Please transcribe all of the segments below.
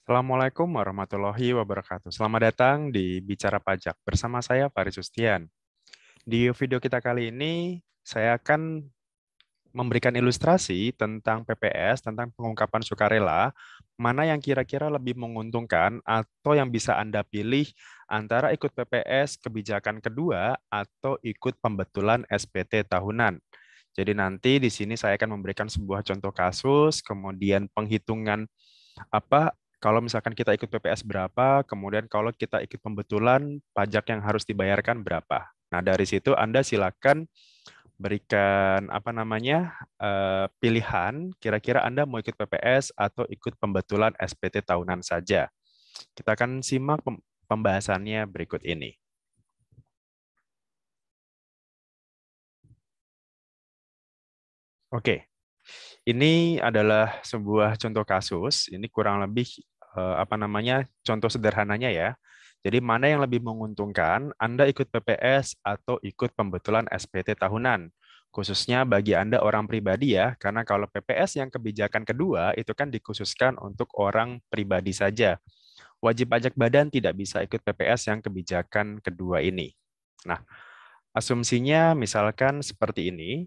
Assalamualaikum warahmatullahi wabarakatuh. Selamat datang di Bicara Pajak bersama saya Faris Sustian. Di video kita kali ini, saya akan memberikan ilustrasi tentang PPS, tentang pengungkapan sukarela, mana yang kira-kira lebih menguntungkan atau yang bisa Anda pilih antara ikut PPS kebijakan kedua atau ikut pembetulan SPT tahunan. Jadi nanti di sini saya akan memberikan sebuah contoh kasus, kemudian penghitungan apa kalau misalkan kita ikut PPS berapa, kemudian kalau kita ikut pembetulan pajak yang harus dibayarkan berapa. Nah, dari situ Anda silakan berikan pilihan kira-kira Anda mau ikut PPS atau ikut pembetulan SPT tahunan saja. Kita akan simak pembahasannya berikut ini. Oke, ini adalah sebuah contoh kasus. Ini kurang lebih contoh sederhananya ya. Jadi mana yang lebih menguntungkan, Anda ikut PPS atau ikut pembetulan SPT tahunan? Khususnya bagi Anda orang pribadi ya, karena kalau PPS yang kebijakan kedua itu kan dikhususkan untuk orang pribadi saja. Wajib pajak badan tidak bisa ikut PPS yang kebijakan kedua ini. Nah, asumsinya misalkan seperti ini.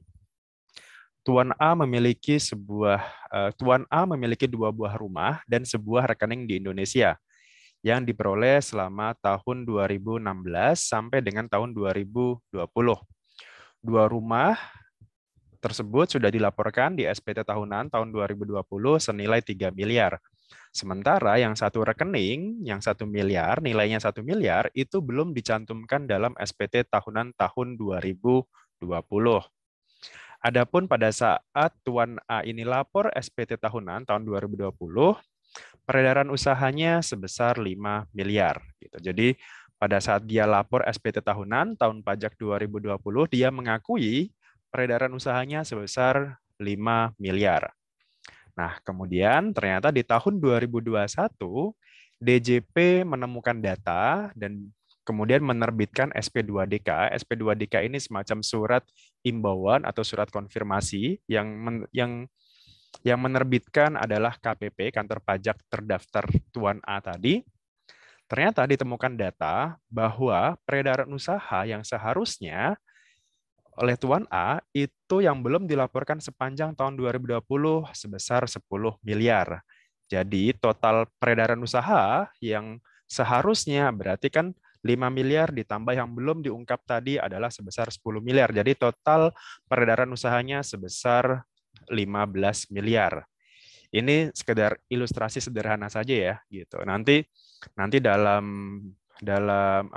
Tuan A memiliki dua buah rumah dan sebuah rekening di Indonesia yang diperoleh selama tahun 2016 sampai dengan tahun 2020. Dua rumah tersebut sudah dilaporkan di SPT tahunan tahun 2020 senilai 3 miliar. Sementara yang satu rekening, yang 1 miliar, nilainya 1 miliar, itu belum dicantumkan dalam SPT tahunan tahun 2020. Adapun pada saat Tuan A ini lapor SPT tahunan tahun 2020, peredaran usahanya sebesar 5 miliar. Gitu. Jadi pada saat dia lapor SPT tahunan tahun pajak 2020, dia mengakui peredaran usahanya sebesar 5 miliar. Nah, kemudian ternyata di tahun 2021, DJP menemukan data dan kemudian menerbitkan SP2DK. SP2DK ini semacam surat imbauan atau surat konfirmasi yang menerbitkan adalah KPP, Kantor Pajak Terdaftar Tuan A tadi. Ternyata ditemukan data bahwa peredaran usaha yang seharusnya oleh Tuan A itu yang belum dilaporkan sepanjang tahun 2020 sebesar 10 miliar. Jadi total peredaran usaha yang seharusnya berarti kan 5 miliar ditambah yang belum diungkap tadi adalah sebesar 10 miliar. Jadi total peredaran usahanya sebesar 15 miliar. Ini sekedar ilustrasi sederhana saja ya gitu. Nanti nanti dalam dalam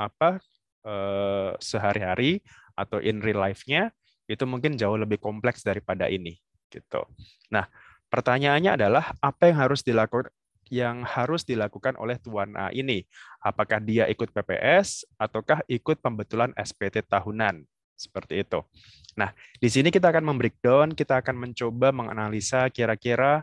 sehari-hari atau in real life-nya itu mungkin jauh lebih kompleks daripada ini gitu. Nah, pertanyaannya adalah apa yang harus dilakukan oleh Tuan A ini? Apakah dia ikut PPS ataukah ikut pembetulan SPT tahunan? Seperti itu. Nah, di sini kita akan membreakdown, kita akan mencoba menganalisa kira-kira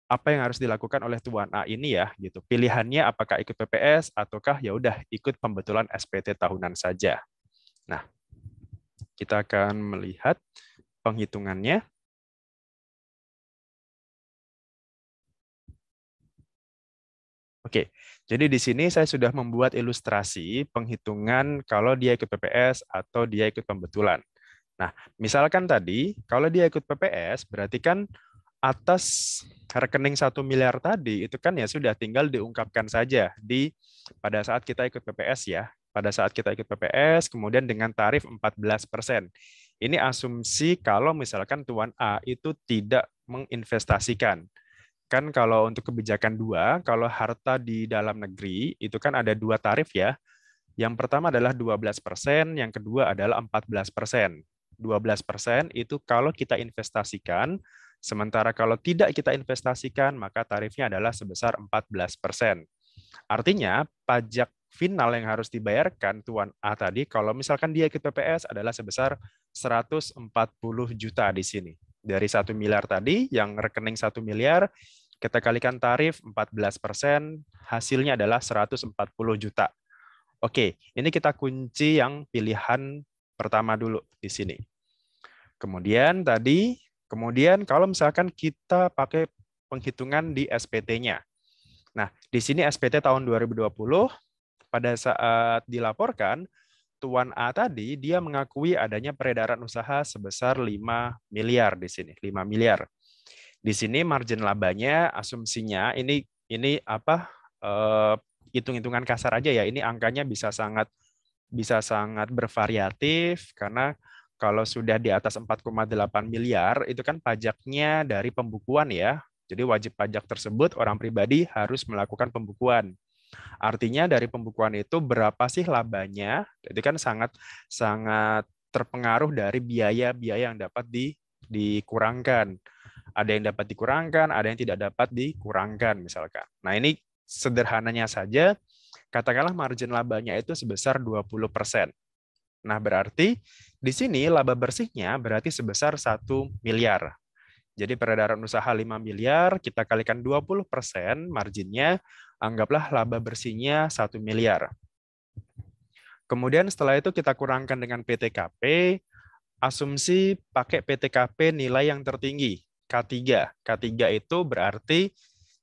apa yang harus dilakukan oleh Tuan A ini ya gitu. Pilihannya apakah ikut PPS ataukah ya udah ikut pembetulan SPT tahunan saja. Nah, kita akan melihat penghitungannya. Oke, jadi di sini saya sudah membuat ilustrasi penghitungan kalau dia ikut PPS atau dia ikut pembetulan. Nah, misalkan tadi, kalau dia ikut PPS, berarti kan atas rekening 1 miliar tadi, itu kan ya sudah tinggal diungkapkan saja pada saat kita ikut PPS ya. Pada saat kita ikut PPS, kemudian dengan tarif 14%. Ini asumsi kalau misalkan Tuan A itu tidak menginvestasikan. Kan kalau untuk kebijakan dua, kalau harta di dalam negeri, itu kan ada dua tarif ya. Yang pertama adalah 12%, yang kedua adalah 14%. 12% itu kalau kita investasikan, sementara kalau tidak kita investasikan, maka tarifnya adalah sebesar 14%. Artinya, pajak final yang harus dibayarkan Tuan A tadi, kalau misalkan dia ikut PPS adalah sebesar 140 juta di sini. Dari 1 miliar tadi, yang rekening 1 miliar, kita kalikan tarif 14%, hasilnya adalah 140 juta. Oke, ini kita kunci yang pilihan pertama dulu di sini. Kemudian kalau misalkan kita pakai penghitungan di SPT-nya. Nah, di sini SPT tahun 2020 pada saat dilaporkan, Tuan A tadi dia mengakui adanya peredaran usaha sebesar 5 miliar di sini, 5 miliar. Di sini margin labanya asumsinya ini apa hitung-hitungan kasar aja ya. Ini angkanya bisa sangat bervariatif karena kalau sudah di atas 4,8 miliar itu kan pajaknya dari pembukuan ya. Jadi wajib pajak tersebut orang pribadi harus melakukan pembukuan. Artinya dari pembukuan itu berapa sih labanya? Jadi kan sangat sangat terpengaruh dari biaya-biaya yang dapat dikurangkan. Ada yang dapat dikurangkan, ada yang tidak dapat dikurangkan misalkan. Nah, ini sederhananya saja, katakanlah margin labanya itu sebesar 20%. Nah, berarti di sini laba bersihnya berarti sebesar 1 miliar. Jadi peredaran usaha 5 miliar, kita kalikan 20%, marginnya, anggaplah laba bersihnya 1 miliar. Kemudian setelah itu kita kurangkan dengan PTKP, asumsi pakai PTKP nilai yang tertinggi, K3. K3 itu berarti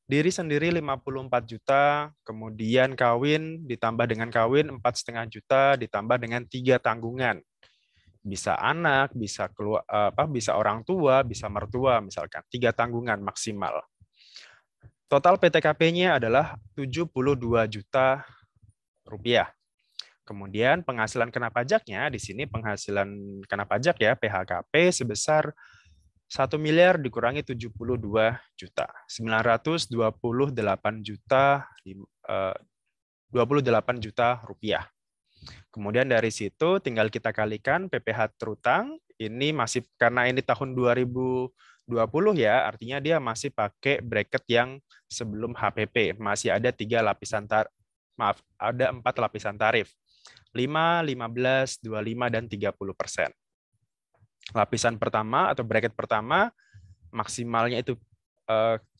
diri sendiri 54 juta, kemudian kawin ditambah dengan kawin 4,5 juta, ditambah dengan 3 tanggungan. Bisa anak, bisa bisa orang tua, bisa mertua misalkan. 3 tanggungan maksimal. Total PTKP-nya adalah 72 juta rupiah. Kemudian penghasilan kena pajaknya, di sini penghasilan kena pajak ya, PHKP sebesar 1 miliar dikurangi 72 juta. 928 juta 28 juta rupiah. Kemudian dari situ tinggal kita kalikan PPh terutang, ini masih karena ini tahun 2020 ya, artinya dia masih pakai bracket yang sebelum HPP, masih ada 4 lapisan tarif. 5, 15, 25, dan 30%. Lapisan pertama atau bracket pertama maksimalnya itu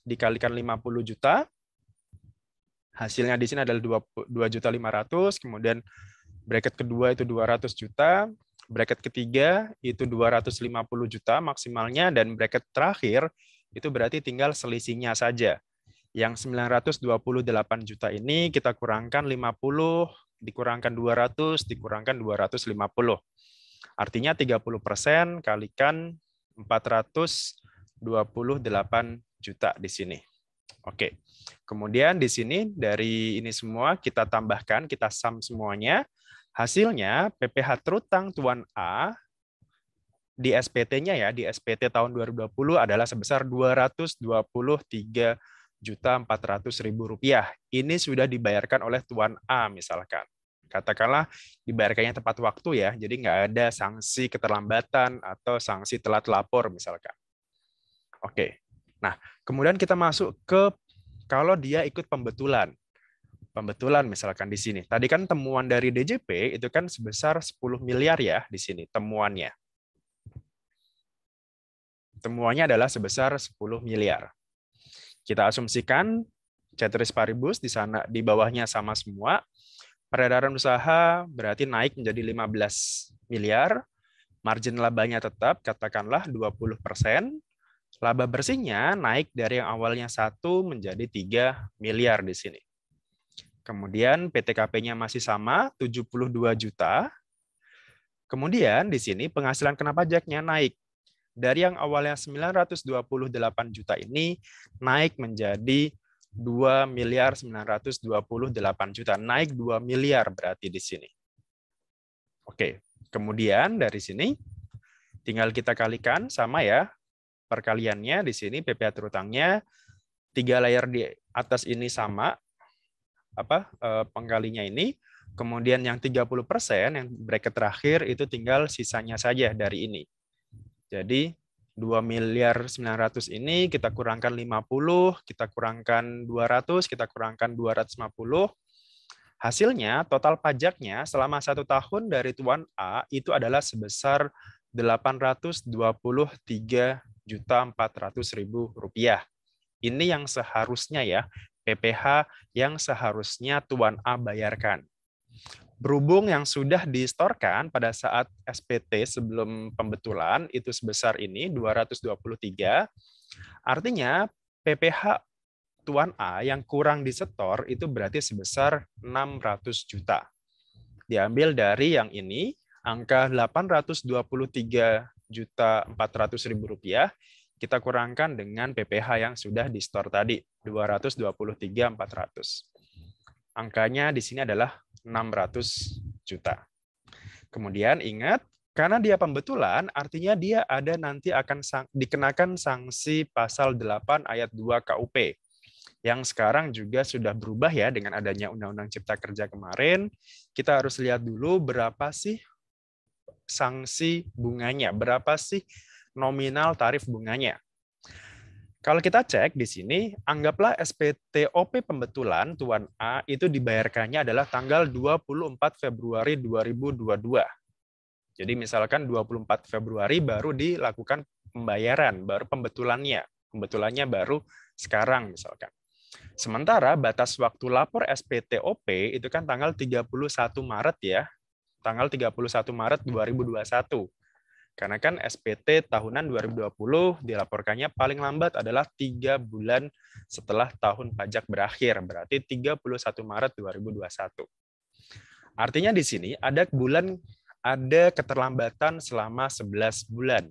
dikalikan 50 juta. Hasilnya di sini adalah 2.500.000, kemudian bracket kedua itu 200 juta, bracket ketiga itu 250 juta maksimalnya, dan bracket terakhir itu berarti tinggal selisihnya saja. Yang 928 juta ini kita kurangkan 50, dikurangkan 200, dikurangkan 250. Artinya 30% kalikan 428 juta di sini. Oke. Kemudian di sini dari ini semua kita tambahkan, kita sum semuanya. Hasilnya PPh terutang Tuan A di SPT-nya ya, di SPT tahun 2020 adalah sebesar 223.400.000 rupiah. Ini sudah dibayarkan oleh Tuan A misalkan. Katakanlah dibayarkannya tepat waktu ya, jadi nggak ada sanksi keterlambatan atau sanksi telat lapor misalkan. Oke, nah kemudian kita masuk ke kalau dia ikut pembetulan. Pembetulan misalkan di sini. Tadi kan temuan dari DJP itu kan sebesar 10 miliar ya di sini temuannya. Temuannya adalah sebesar 10 miliar. Kita asumsikan ceteris paribus di sana di bawahnya sama semua. Peredaran usaha berarti naik menjadi 15 miliar. Margin labanya tetap katakanlah 20%. Laba bersihnya naik dari yang awalnya 1 menjadi 3 miliar di sini. Kemudian PTKP-nya masih sama, 72 juta. Kemudian di sini penghasilan kena pajaknya naik. Dari yang awalnya 928 juta ini naik menjadi 2 miliar 928 juta. Naik 2 miliar berarti di sini. Oke, kemudian dari sini tinggal kita kalikan sama ya. Perkaliannya di sini PPh terutangnya 3 layer di atas ini sama pengkalinya ini, kemudian yang 30% yang bracket terakhir itu tinggal sisanya saja dari ini. Jadi 2 miliar 900 ini kita kurangkan 50, kita kurangkan 200, kita kurangkan 250. Hasilnya total pajaknya selama 1 tahun dari Tuan A itu adalah sebesar 823.400.000 rupiah. Ini yang seharusnya ya, PPh yang seharusnya Tuan A bayarkan. Berhubung yang sudah distorkan pada saat SPT sebelum pembetulan itu sebesar ini 223, artinya PPh Tuan A yang kurang disetor itu berarti sebesar 600 juta. Diambil dari yang ini, angka 823.400.000 rupiah, kita kurangkan dengan PPh yang sudah di-store tadi, 223.400. Angkanya di sini adalah 600 juta. Kemudian ingat, karena dia pembetulan, artinya dia ada nanti akan dikenakan sanksi pasal 8 ayat 2 KUP. Yang sekarang juga sudah berubah ya dengan adanya Undang-Undang Cipta Kerja kemarin. Kita harus lihat dulu berapa sih sanksi bunganya, berapa sih nominal tarif bunganya. Kalau kita cek di sini, anggaplah SPTOP pembetulan Tuan A itu dibayarkannya adalah tanggal 24 Februari 2022. Jadi misalkan 24 Februari baru dilakukan pembayaran, baru pembetulannya. Pembetulannya baru sekarang misalkan. Sementara batas waktu lapor SPTOP itu kan tanggal 31 Maret ya. Tanggal 31 Maret 2021. Karena kan SPT tahunan 2020 dilaporkannya paling lambat adalah 3 bulan setelah tahun pajak berakhir. Berarti 31 Maret 2021. Artinya di sini ada keterlambatan selama 11 bulan.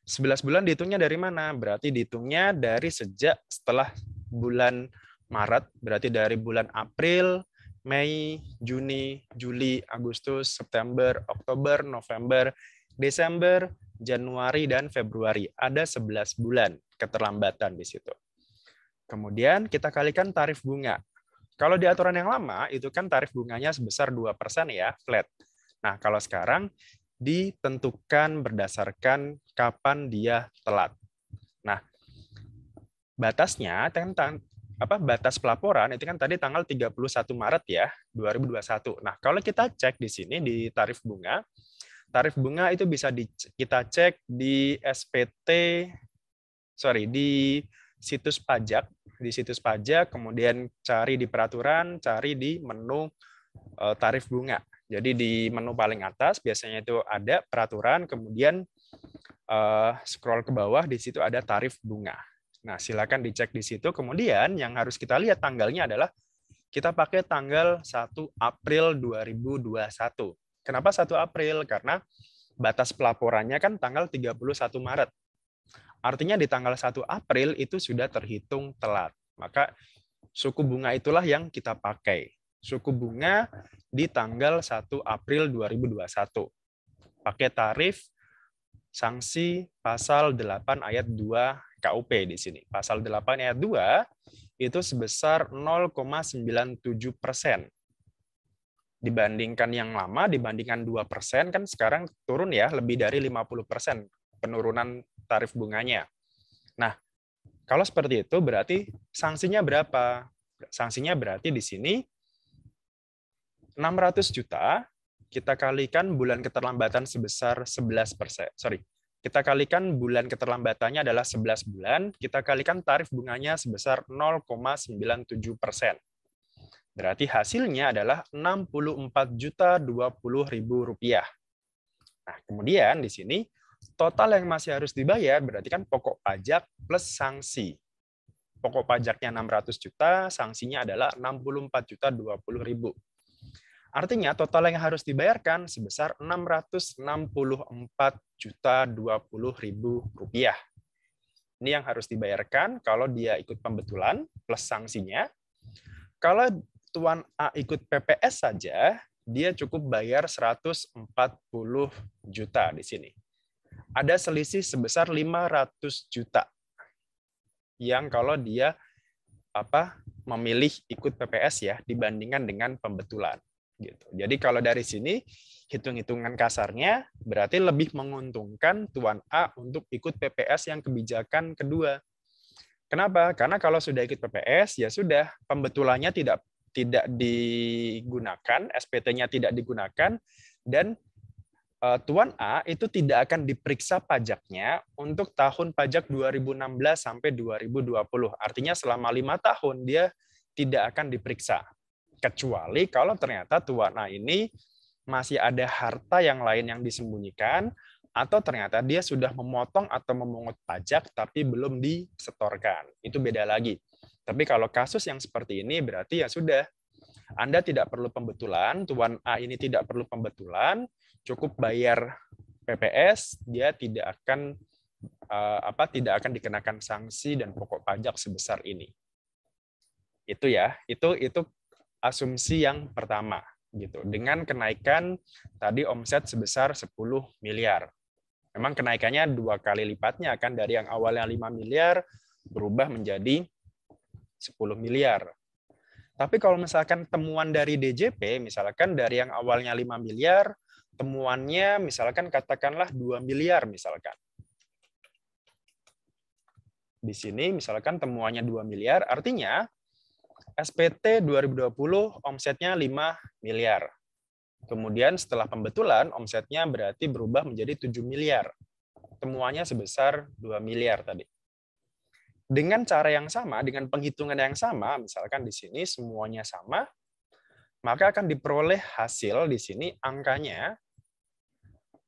11 bulan dihitungnya dari mana? Berarti dihitungnya dari sejak setelah bulan Maret, berarti dari bulan April, Mei, Juni, Juli, Agustus, September, Oktober, November, Desember, Januari, dan Februari. Ada 11 bulan keterlambatan di situ. Kemudian kita kalikan tarif bunga. Kalau di aturan yang lama, itu kan tarif bunganya sebesar 2% ya, flat. Nah, kalau sekarang ditentukan berdasarkan kapan dia telat. Nah, batasnya batas pelaporan itu kan tadi tanggal 31 Maret ya 2021. Nah, kalau kita cek di sini di tarif bunga itu bisa kita cek di di situs pajak, kemudian cari di peraturan, cari di menu tarif bunga. Jadi di menu paling atas biasanya itu ada peraturan, kemudian scroll ke bawah di situ ada tarif bunga. Nah, silakan dicek di situ. Kemudian yang harus kita lihat tanggalnya adalah kita pakai tanggal 1 April 2021. Kenapa 1 April? Karena batas pelaporannya kan tanggal 31 Maret. Artinya di tanggal 1 April itu sudah terhitung telat. Maka suku bunga itulah yang kita pakai. Suku bunga di tanggal 1 April 2021. Pakai tarif sanksi pasal 8 ayat 2 KUP di sini. Pasal 8 ayat 2 itu sebesar 0,97%. Dibandingkan yang lama, dibandingkan 2%, kan sekarang turun ya, lebih dari 50% penurunan tarif bunganya. Nah, kalau seperti itu berarti sanksinya berapa? Sanksinya berarti di sini 600 juta, kita kalikan bulan keterlambatan sebesar 11%. Kita kalikan bulan keterlambatannya adalah 11 bulan, kita kalikan tarif bunganya sebesar 0,97%. Berarti hasilnya adalah 64.020.000 rupiah. Nah, kemudian di sini total yang masih harus dibayar berarti kan pokok pajak plus sanksi. Pokok pajaknya 600 juta, sanksinya adalah 64.020.000. Artinya total yang harus dibayarkan sebesar 664.020.000 rupiah. Ini yang harus dibayarkan kalau dia ikut pembetulan plus sanksinya. Kalau Tuan A ikut PPS saja, dia cukup bayar 140 juta di sini. Ada selisih sebesar 500 juta. Yang kalau dia memilih ikut PPS ya dibandingkan dengan pembetulan. Gitu. Jadi kalau dari sini hitung-hitungan kasarnya berarti lebih menguntungkan Tuan A untuk ikut PPS yang kebijakan kedua. Kenapa? Karena kalau sudah ikut PPS ya sudah pembetulannya tidak digunakan, SPT-nya tidak digunakan, dan Tuan A itu tidak akan diperiksa pajaknya untuk tahun pajak 2016 sampai 2020. Artinya selama 5 tahun dia tidak akan diperiksa. Kecuali kalau ternyata Tuan A ini masih ada harta yang lain yang disembunyikan, atau ternyata dia sudah memotong atau memungut pajak tapi belum disetorkan. Itu beda lagi. Tapi kalau kasus yang seperti ini berarti ya sudah, Anda tidak perlu pembetulan, Tuan A ini tidak perlu pembetulan, cukup bayar PPS, dia tidak akan tidak akan dikenakan sanksi dan pokok pajak sebesar ini. Itu ya, itu asumsi yang pertama gitu. Dengan kenaikan tadi omset sebesar 10 miliar. Memang kenaikannya 2 kali lipatnya, kan dari yang awalnya 5 miliar berubah menjadi 10 miliar. Tapi kalau misalkan temuan dari DJP, misalkan dari yang awalnya 5 miliar, temuannya misalkan katakanlah 2 miliar misalkan. Di sini misalkan temuannya 2 miliar, artinya SPT 2020 omsetnya 5 miliar. Kemudian setelah pembetulan, omsetnya berarti berubah menjadi 7 miliar. Temuannya sebesar 2 miliar tadi. Dengan cara yang sama, dengan penghitungan yang sama, misalkan di sini semuanya sama, maka akan diperoleh hasil di sini angkanya.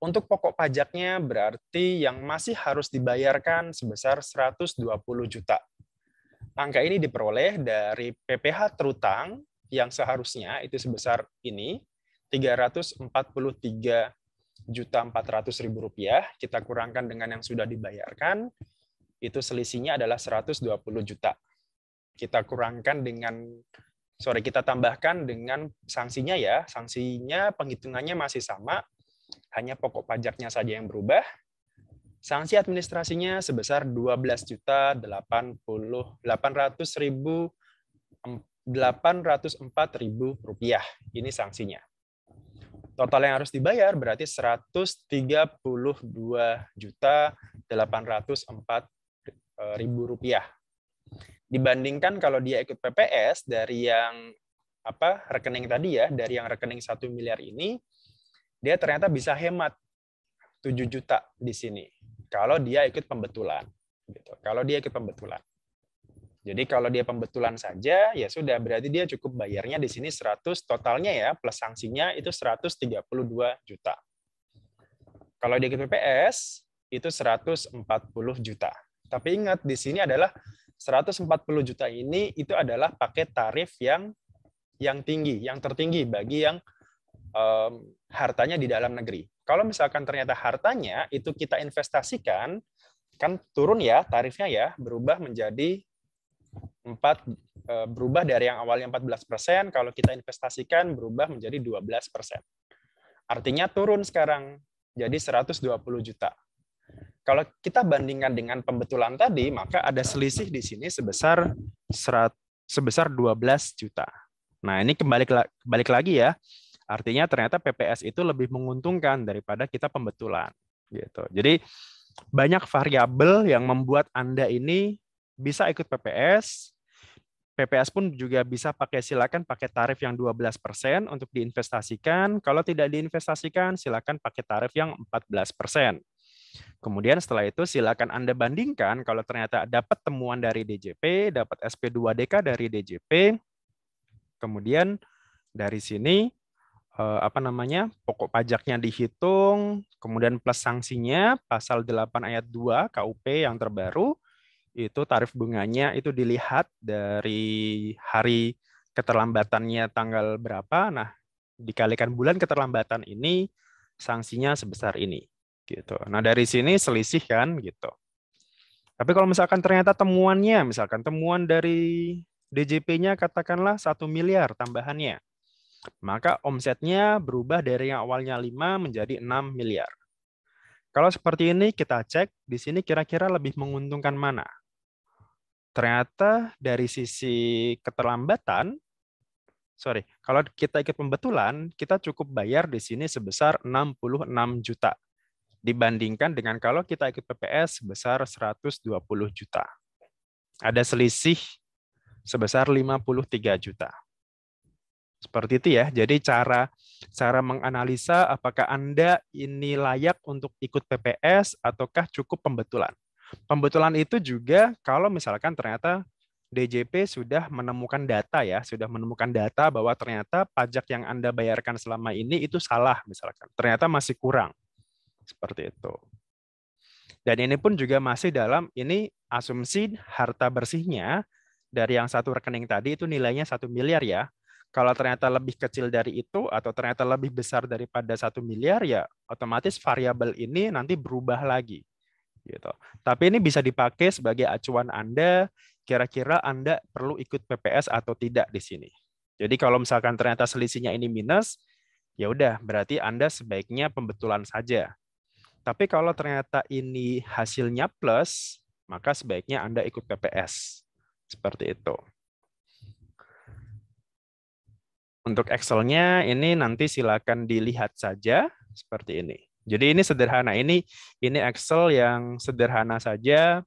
Untuk pokok pajaknya berarti yang masih harus dibayarkan sebesar 120 juta. Angka ini diperoleh dari PPh terutang yang seharusnya itu sebesar ini, 343.400.000 rupiah, kita kurangkan dengan yang sudah dibayarkan, itu selisihnya adalah 120 juta. Kita kurangkan dengan, kita tambahkan dengan sanksinya ya, sanksinya penghitungannya masih sama, hanya pokok pajaknya saja yang berubah. Sanksi administrasinya sebesar 12.804.000 rupiah. Ini sanksinya. Total yang harus dibayar berarti 132.804.000 rupiah. Dibandingkan kalau dia ikut PPS dari yang rekening tadi ya, dari yang rekening 1 miliar ini, dia ternyata bisa hemat 7 juta di sini kalau dia ikut pembetulan gitu. Kalau dia ikut pembetulan. Jadi kalau dia pembetulan saja ya sudah, berarti dia cukup bayarnya di sini 100 totalnya ya, plus sanksinya itu 132 juta. Kalau dia ikut PPS itu 140 juta. Tapi ingat di sini adalah 140 juta ini itu adalah paket tarif yang tinggi, yang tertinggi bagi yang hartanya di dalam negeri. Kalau misalkan ternyata hartanya itu kita investasikan, kan turun ya tarifnya ya, berubah menjadi berubah dari yang awalnya 14%, kalau kita investasikan berubah menjadi 12%. Artinya turun sekarang, jadi 120 juta. Kalau kita bandingkan dengan pembetulan tadi, maka ada selisih di sini sebesar 12 juta. Nah, ini balik lagi ya. Artinya ternyata PPS itu lebih menguntungkan daripada kita pembetulan. Gitu. Jadi banyak variabel yang membuat Anda ini bisa ikut PPS. PPS pun juga bisa silakan pakai tarif yang 12% untuk diinvestasikan. Kalau tidak diinvestasikan, silakan pakai tarif yang 14%. Kemudian setelah itu silakan Anda bandingkan kalau ternyata dapat temuan dari DJP, dapat SP2DK dari DJP. Kemudian dari sini pokok pajaknya dihitung, kemudian plus sanksinya pasal 8 ayat 2 KUP yang terbaru, itu tarif bunganya itu dilihat dari hari keterlambatannya tanggal berapa. Nah, dikalikan bulan keterlambatan ini sanksinya sebesar ini gitu. Nah, dari sini selisih kan gitu. Tapi kalau misalkan ternyata temuannya, misalkan temuan dari DJP-nya katakanlah 1 miliar tambahannya, maka omsetnya berubah dari yang awalnya 5 menjadi 6 miliar. Kalau seperti ini kita cek, di sini kira-kira lebih menguntungkan mana? Ternyata dari sisi keterlambatan, kalau kita ikut pembetulan, kita cukup bayar di sini sebesar 66 juta. Dibandingkan dengan kalau kita ikut PPS sebesar 120 juta. Ada selisih sebesar 53 juta. Seperti itu ya. Jadi cara menganalisa apakah Anda ini layak untuk ikut PPS ataukah cukup pembetulan. Pembetulan itu juga kalau misalkan ternyata DJP sudah menemukan data ya, sudah menemukan data bahwa ternyata pajak yang Anda bayarkan selama ini itu salah misalkan. Ternyata masih kurang. seperti itu. Dan ini pun juga masih dalam ini asumsi harta bersihnya dari yang satu rekening tadi itu nilainya 1 miliar ya. Kalau ternyata lebih kecil dari itu atau ternyata lebih besar daripada 1 miliar ya otomatis variabel ini nanti berubah lagi. Gitu. Tapi ini bisa dipakai sebagai acuan Anda, kira-kira Anda perlu ikut PPS atau tidak di sini. Jadi kalau misalkan ternyata selisihnya ini minus, ya udah berarti Anda sebaiknya pembetulan saja. Tapi kalau ternyata ini hasilnya plus, maka sebaiknya Anda ikut PPS. Seperti itu. Untuk Excel-nya ini nanti silakan dilihat saja seperti ini. Jadi ini sederhana. Ini Excel yang sederhana saja.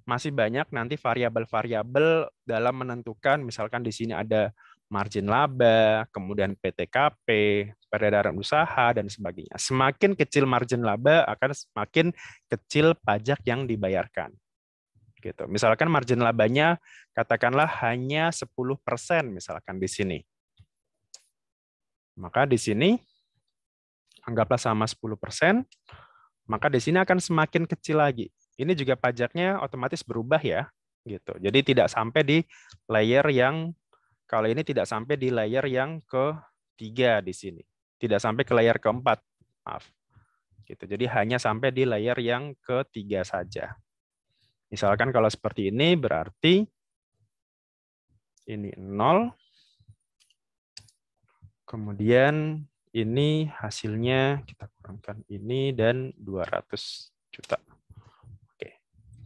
Masih banyak nanti variabel-variabel dalam menentukan, misalkan di sini ada margin laba, kemudian PTKP, peredaran usaha, dan sebagainya. Semakin kecil margin laba, akan semakin kecil pajak yang dibayarkan. Gitu. Misalkan margin labanya katakanlah hanya 10%, misalkan di sini. Maka di sini, anggaplah sama 10%, maka di sini akan semakin kecil lagi. Ini juga pajaknya otomatis berubah ya, gitu. Jadi tidak sampai di layer yang kalau ini tidak sampai di layer yang ketiga di sini, tidak sampai ke layer keempat, maaf. Gitu. Jadi hanya sampai di layer yang ketiga saja. Misalkan kalau seperti ini berarti ini 0, kemudian ini hasilnya kita kurangkan ini dan 200 juta.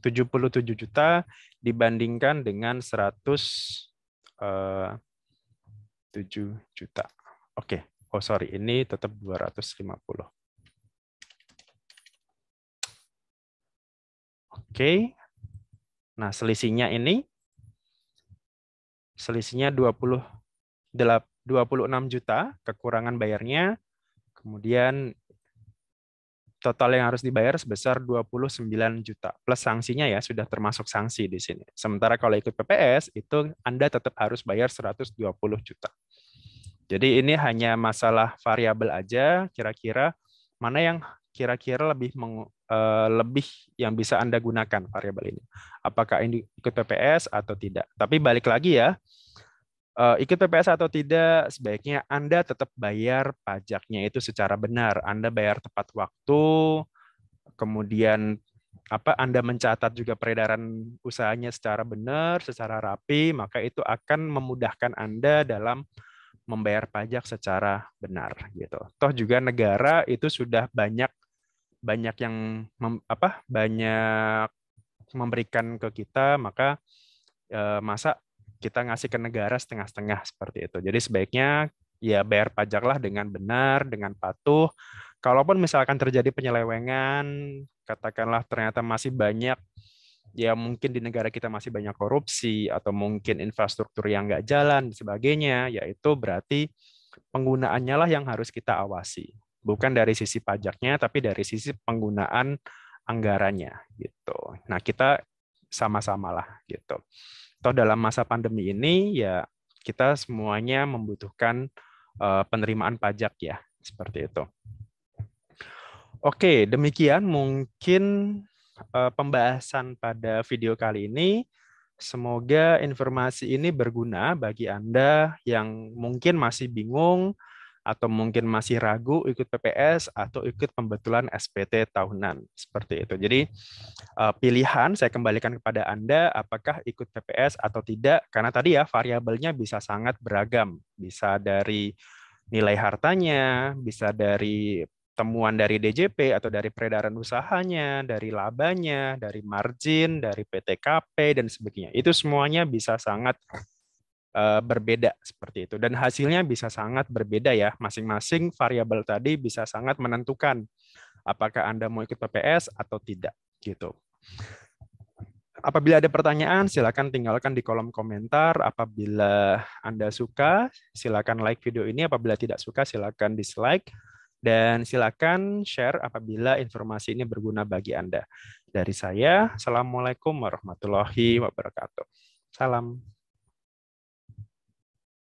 77 juta dibandingkan dengan 107 juta. Oke, oh sorry, ini tetap 250. Oke, nah selisihnya ini, selisihnya 26 juta, kekurangan bayarnya, kemudian total yang harus dibayar sebesar 29 juta. Plus sanksinya ya, sudah termasuk sanksi di sini. Sementara kalau ikut PPS, itu Anda tetap harus bayar 120 juta. Jadi ini hanya masalah variabel aja, kira-kira mana yang kira-kira lebih yang bisa Anda gunakan variabel ini. Apakah ini ikut PPS atau tidak. Tapi balik lagi ya, ikut PPS atau tidak, sebaiknya Anda tetap bayar pajaknya itu secara benar. Anda bayar tepat waktu, kemudian Anda mencatat juga peredaran usahanya secara benar, secara rapi, maka itu akan memudahkan Anda dalam membayar pajak secara benar. Gitu. Toh juga negara itu sudah banyak yang banyak memberikan ke kita, maka masa kita ngasih ke negara setengah-setengah seperti itu. Jadi sebaiknya ya bayar pajaklah dengan benar, dengan patuh. Kalaupun misalkan terjadi penyelewengan, katakanlah ternyata masih banyak, ya mungkin di negara kita masih banyak korupsi, atau mungkin infrastruktur yang nggak jalan, dan sebagainya, yaitu berarti penggunaannya lah yang harus kita awasi. Bukan dari sisi pajaknya, tapi dari sisi penggunaan anggarannya. Gitu. Nah, kita sama-samalah gitu. Toh dalam masa pandemi ini ya kita semuanya membutuhkan penerimaan pajak ya, seperti itu. Oke, demikian mungkin pembahasan pada video kali ini. Semoga informasi ini berguna bagi Anda yang mungkin masih bingung atau mungkin masih ragu ikut PPS atau ikut pembetulan SPT tahunan. Seperti itu. Jadi pilihan saya kembalikan kepada Anda apakah ikut PPS atau tidak, karena tadi ya variabelnya bisa sangat beragam. Bisa dari nilai hartanya, bisa dari temuan dari DJP atau dari peredaran usahanya, dari labanya, dari margin, dari PTKP, dan sebagainya. Itu semuanya bisa sangat berbeda seperti itu. Dan hasilnya bisa sangat berbeda ya. Masing-masing variabel tadi bisa sangat menentukan apakah Anda mau ikut PPS atau tidak. Gitu. Apabila ada pertanyaan, silakan tinggalkan di kolom komentar. Apabila Anda suka, silakan like video ini. Apabila tidak suka, silakan dislike. Dan silakan share apabila informasi ini berguna bagi Anda. Dari saya, Assalamualaikum warahmatullahi wabarakatuh. Salam.